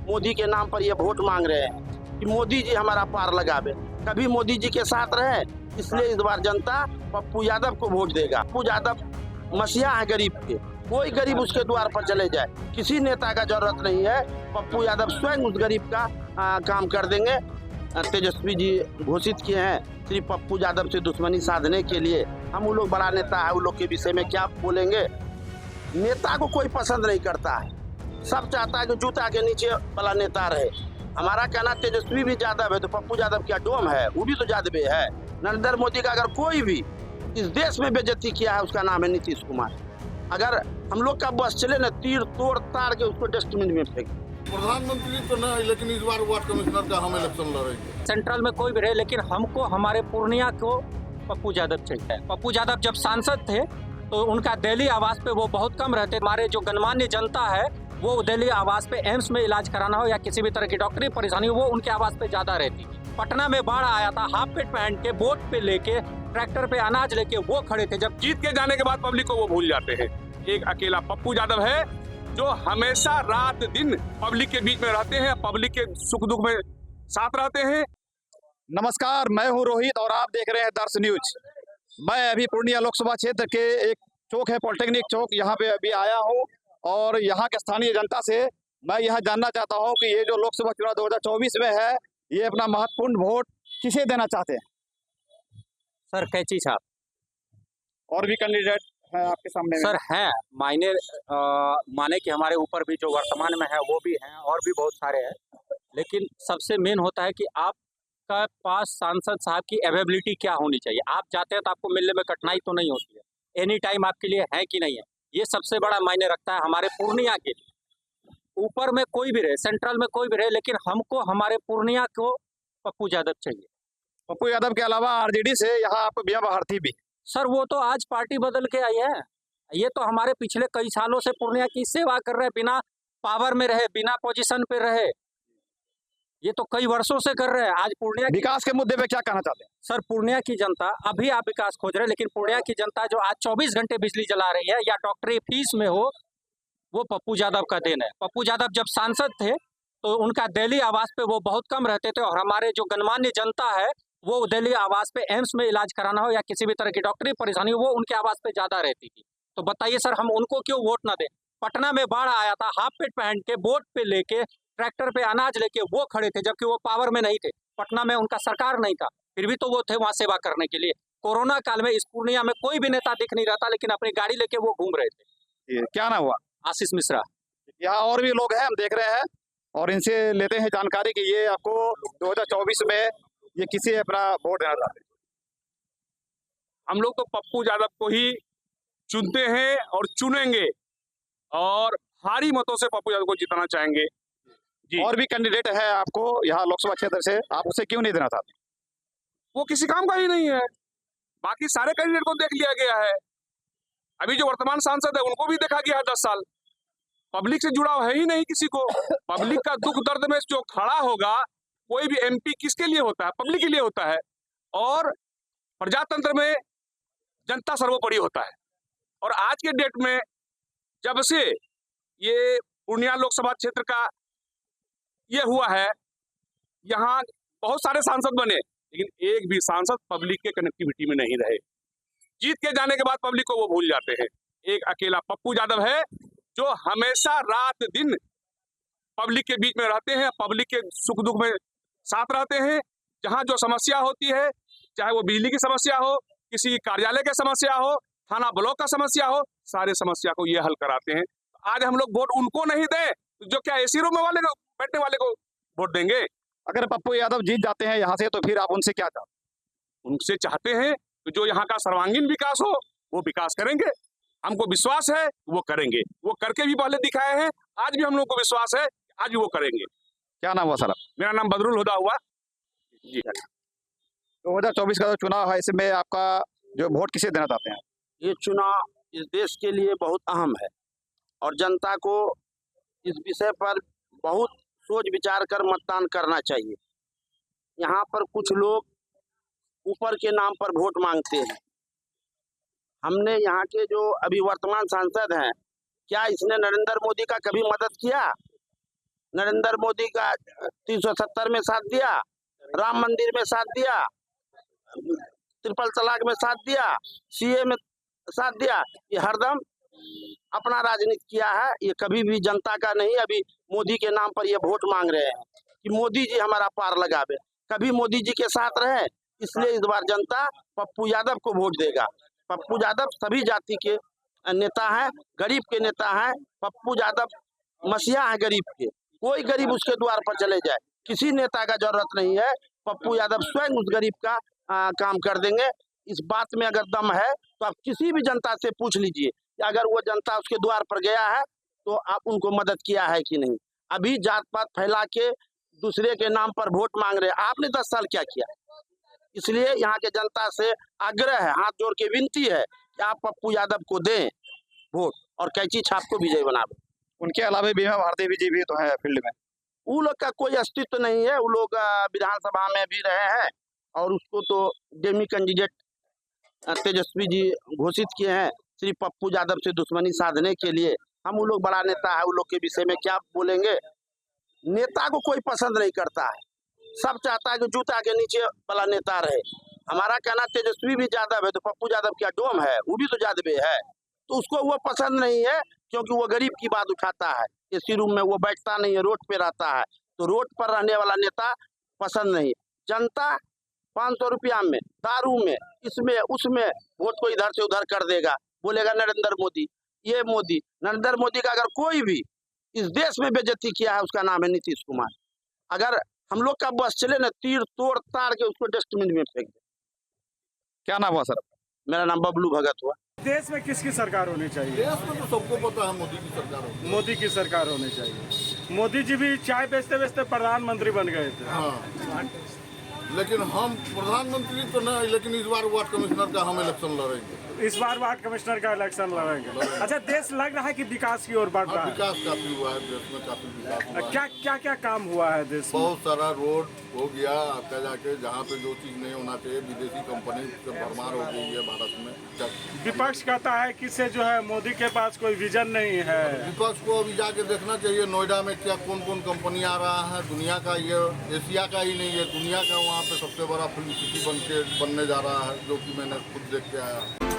मोदी के नाम पर ये वोट मांग रहे हैं कि मोदी जी हमारा पार लगावे। कभी मोदी जी के साथ रहे, इसलिए इस बार जनता पप्पू यादव को वोट देगा। पप्पू यादव मसीहा है गरीब के, कोई गरीब उसके द्वार पर चले जाए, किसी नेता का जरूरत नहीं है। पप्पू यादव स्वयं उस गरीब का काम कर देंगे। तेजस्वी जी घोषित किए हैं सिर्फ पप्पू यादव से दुश्मनी साधने के लिए। हम वो लोग बड़ा नेता है, उन लोग के विषय में क्या बोलेंगे। नेता को कोई पसंद नहीं करता है, सब चाहता है कि जूता के नीचे वाला नेता रहे। हमारा कहना तेजस्वी भी यादव है तो पप्पू यादव क्या डोम है, वो भी तो यादव है। नरेंद्र मोदी का अगर कोई भी इस देश में बेइज्जती किया है, उसका नाम है नीतीश कुमार। अगर हम लोग का बस चले ना, तीर तोड़ ताड़ के उसको डस्टबिन में फेंक। प्रधानमंत्री तो नहीं, लेकिन इस बार वार्ड कमिश्नर का हम इलेक्शन लड़ेंगे। सेंट्रल में कोई भी रहे, लेकिन हमको हमारे पूर्णिया को पप्पू यादव चाहिए। पप्पू यादव जब सांसद थे तो उनका दिल्ली आवास पे वो बहुत कम रहते। हमारे जो गणमान्य जनता है वो दिल्ली आवास पे एम्स में इलाज कराना हो या किसी भी तरह की डॉक्टरी परेशानी हो, वो उनके आवास पे ज्यादा रहती थी। पटना में बाढ़ आया था, हाफ पेट पहन के बोट पे लेके ट्रैक्टर पे अनाज लेके वो खड़े थे। जब जीत के जाने के बाद पब्लिक को वो भूल जाते हैं। एक अकेला पप्पू यादव है जो हमेशा रात दिन पब्लिक के बीच में रहते हैं, पब्लिक के सुख दुख में साथ रहते हैं। नमस्कार, मैं हूं रोहित और आप देख रहे हैं दर्श न्यूज। मैं अभी पूर्णिया लोकसभा क्षेत्र के एक चौक है पॉलिटेक्निक चौक, यहाँ पे अभी आया हूँ और यहाँ के स्थानीय जनता से मैं यह जानना चाहता हूँ कि ये जो लोकसभा चुनाव 2024 में है, ये अपना महत्वपूर्ण वोट किसे देना चाहते हैं। सर कैची साहब और भी कैंडिडेट है आपके सामने सर हैं, माने कि हमारे ऊपर भी जो वर्तमान में है वो भी हैं और भी बहुत सारे हैं, लेकिन सबसे मेन होता है कि आपका पास सांसद साहब की अवेलेबिलिटी क्या होनी चाहिए। आप जाते हैं तो आपको मिलने में कठिनाई तो नहीं होती है, एनी टाइम आपके लिए है कि नहीं है, ये सबसे बड़ा मायने रखता है हमारे पूर्णिया के लिए। ऊपर में कोई भी रहे, सेंट्रल में कोई भी रहे, लेकिन हमको हमारे पूर्णिया को पप्पू यादव चाहिए। पप्पू यादव के अलावा आरजेडी से यहाँ आपको बिया भारती भी। सर वो तो आज पार्टी बदल के आई है, ये तो हमारे पिछले कई सालों से पूर्णिया की सेवा कर रहे हैं, बिना पावर में रहे, बिना पोजीशन पे रहे, ये तो कई वर्षों से कर रहे हैं। आज पूर्णिया विकास के मुद्दे पे क्या कहना चाहते हैं। सर पूर्णिया की जनता, अभी आप विकास खोज रहे हैं, लेकिन पूर्णिया की जनता जो आज 24 घंटे बिजली जला रही है या डॉक्टरी फीस में हो, वो पप्पू यादव का देन है। पप्पू यादव जब सांसद थे तो उनका दिल्ली आवास पे वो बहुत कम रहते थे, और हमारे जो गणमान्य जनता है वो दिल्ली आवास पे एम्स में इलाज कराना हो या किसी भी तरह की डॉक्टरी परेशानी हो, वो उनके आवास पे ज्यादा रहती थी। तो बताइए सर, हम उनको क्यों वोट ना दें। पटना में बाढ़ आया था, हाफ पेट पहन के बोट पे लेके ट्रैक्टर पे अनाज लेके वो खड़े थे, जबकि वो पावर में नहीं थे, पटना में उनका सरकार नहीं था, फिर भी तो वो थे वहाँ सेवा करने के लिए। कोरोना काल में इस पूर्णिया में कोई भी नेता दिख नहीं रहा था, लेकिन अपनी गाड़ी लेके वो घूम रहे थे। क्या नाम हुआ। आशीष मिश्रा। यहाँ और भी लोग हैं, हम देख रहे हैं और इनसे लेते हैं जानकारी कि ये आपको 2024 में ये किसी अपना वोट देना चाहते हैं। हम लोग तो पप्पू यादव को ही चुनते हैं और चुनेंगे, और भारी मतों से पप्पू यादव को जिताना चाहेंगे जी। और भी कैंडिडेट है आपको यहाँ लोकसभा क्षेत्र से, आप उसे क्यों नहीं देना चाहते। वो किसी काम का ही नहीं है, बाकी सारे कैंडिडेट को देख लिया गया है। अभी जो वर्तमान सांसद है उनको भी देखा गया है 10 साल। पब्लिक से जुड़ाव है ही नहीं किसी को। पब्लिक का दुख दर्द में जो खड़ा होगा, कोई भी एमपी किसके लिए होता है, पब्लिक के लिए होता है। और प्रजातंत्र में जनता सर्वोपरि होता है। और आज के डेट में जब से ये पूर्णिया लोकसभा क्षेत्र का ये हुआ है, यहाँ बहुत सारे सांसद बने, लेकिन एक भी सांसद पब्लिक के कनेक्टिविटी में नहीं रहे। जीत के जाने के बाद पब्लिक को वो भूल जाते हैं। एक अकेला पप्पू यादव है जो हमेशा रात दिन पब्लिक के बीच में रहते हैं, पब्लिक के सुख दुख में साथ रहते हैं। जहाँ जो समस्या होती है, चाहे वो बिजली की समस्या हो, किसी कार्यालय की समस्या हो, थाना ब्लॉक का समस्या हो, सारे समस्या को ये हल कराते हैं। आज हम लोग वोट उनको नहीं दें, जो क्या एसी रूम वाले को, बैठने वाले को वोट देंगे। अगर पप्पू यादव जीत जाते हैं यहाँ से, तो फिर आप उनसे क्या चाहते हैं। उनसे चाहते हैं कि जो यहाँ का सर्वांगीण विकास हो, वो विकास करेंगे। हमको विश्वास है वो करेंगे, वो करके भी पहले दिखाए हैं, आज भी हम लोग को विश्वास है आज भी वो करेंगे। क्या नाम हुआ सर। मेरा नाम बदरुल हुदा हुआ जी। 2024 का जो चुनाव है, इसमें आपका जो वोट किसे देना चाहते हैं। ये चुनाव इस देश के लिए बहुत अहम है और जनता को इस विषय पर बहुत सोच विचार कर मतदान करना चाहिए। यहाँ पर कुछ लोग ऊपर के नाम पर वोट मांगते हैं। हमने यहाँ के जो अभी वर्तमान सांसद हैं, क्या इसने नरेंद्र मोदी का कभी मदद किया? नरेंद्र मोदी का 370 में साथ दिया, राम मंदिर में साथ दिया, ट्रिपल तलाक में साथ दिया, सीए में साथ दिया। ये हरदम अपना राजनीति किया है। ये कभी भी जनता का नहीं। अभी मोदी के नाम पर ये वोट मांग रहे हैं कि मोदी जी हमारा पार लगावे। कभी मोदी जी के साथ रहे, इसलिए इस बार जनता पप्पू यादव को वोट देगा। पप्पू यादव सभी जाति के नेता हैं, गरीब के नेता हैं। पप्पू यादव मसीहा है गरीब के। कोई गरीब उसके द्वार पर चले जाए, किसी नेता का जरूरत नहीं है। पप्पू यादव स्वयं उस गरीब का काम कर देंगे। इस बात में अगर दम है तो आप किसी भी जनता से पूछ लीजिए कि अगर वो जनता उसके द्वार पर गया है तो आप उनको मदद किया है कि नहीं। अभी जात पात फैला के दूसरे के नाम पर वोट मांग रहे हैं। आपने 10 साल क्या किया? इसलिए यहाँ के जनता से आग्रह है, हाथ जोड़ के विनती है कि आप पप्पू यादव को दें वोट और कैंची छाप को विजय बनावे। उनके अलावा बीमा भारती जी भी तो है फील्ड में। वो लोग का कोई अस्तित्व नहीं है। वो लोग विधानसभा में भी रहे हैं और उसको तो डेमी कैंडिडेट तेजस्वी जी घोषित किए हैं श्री पप्पू यादव से दुश्मनी साधने के लिए। हम वो लोग बड़ा नेता है, वो लोग के विषय में क्या बोलेंगे। नेता को कोई पसंद नहीं करता है, सब चाहता है कि जूता के नीचे वाला नेता रहे। हमारा कहना तेजस्वी भी यादव है तो पप्पू यादव क्या डोम है? वो भी तो यादव है, तो उसको वो पसंद नहीं है क्योंकि वो गरीब की बात उठाता है। एसी रूम में वो बैठता नहीं है, रोड पे रहता है। तो रोड पर रहने वाला नेता पसंद नहीं। जनता 500 रुपया में, दारू में, इसमें उसमें वोट को इधर से उधर कर देगा। बोलेगा नरेंद्र मोदी। ये मोदी, नरेंद्र मोदी का अगर कोई भी इस देश में बेइज्जती किया है उसका नाम है नीतीश कुमार। अगर हम लोग का बस चले ना, तीर तोड़ ताड़ के उसको डस्टबिन में फेंक दे। क्या नाम हुआ सर? मेरा नाम बबलू भगत हुआ। देश में किसकी सरकार होनी चाहिए? देश में तो सबको पता है मोदी की सरकार होगी। मोदी की सरकार होनी चाहिए। मोदी जी भी चाय बेचते बेचते प्रधानमंत्री बन गए थे। हाँ, लेकिन हम प्रधानमंत्री तो नहीं, लेकिन इस बार वार्ड कमिश्नर का हम इलेक्शन लड़ेंगे। इस बार वार्ड कमिश्नर का इलेक्शन लड़ेंगे। अच्छा, देश लग रहा है कि विकास की ओर बढ़ रहा है। विकास काफी हुआ है देश में, काफी विकास हुआ है। क्या काम हुआ है देश में? बहुत सारा रोड हो गया आगे जाके, जहाँ पे जो चीज नहीं होना चाहिए विदेशी कंपनी से भरमार हो गई है भारत में। विपक्ष कहता है कि से जो है मोदी के पास कोई विजन नहीं है। विपक्ष को अभी जाके देखना चाहिए नोएडा में क्या कौन कौन कंपनी आ रहा है। दुनिया का, ये एशिया का ही नहीं है, दुनिया का वहाँ पे सबसे बड़ा फिल्म सिटी बनने जा रहा है, जो कि मैंने खुद देख के आया।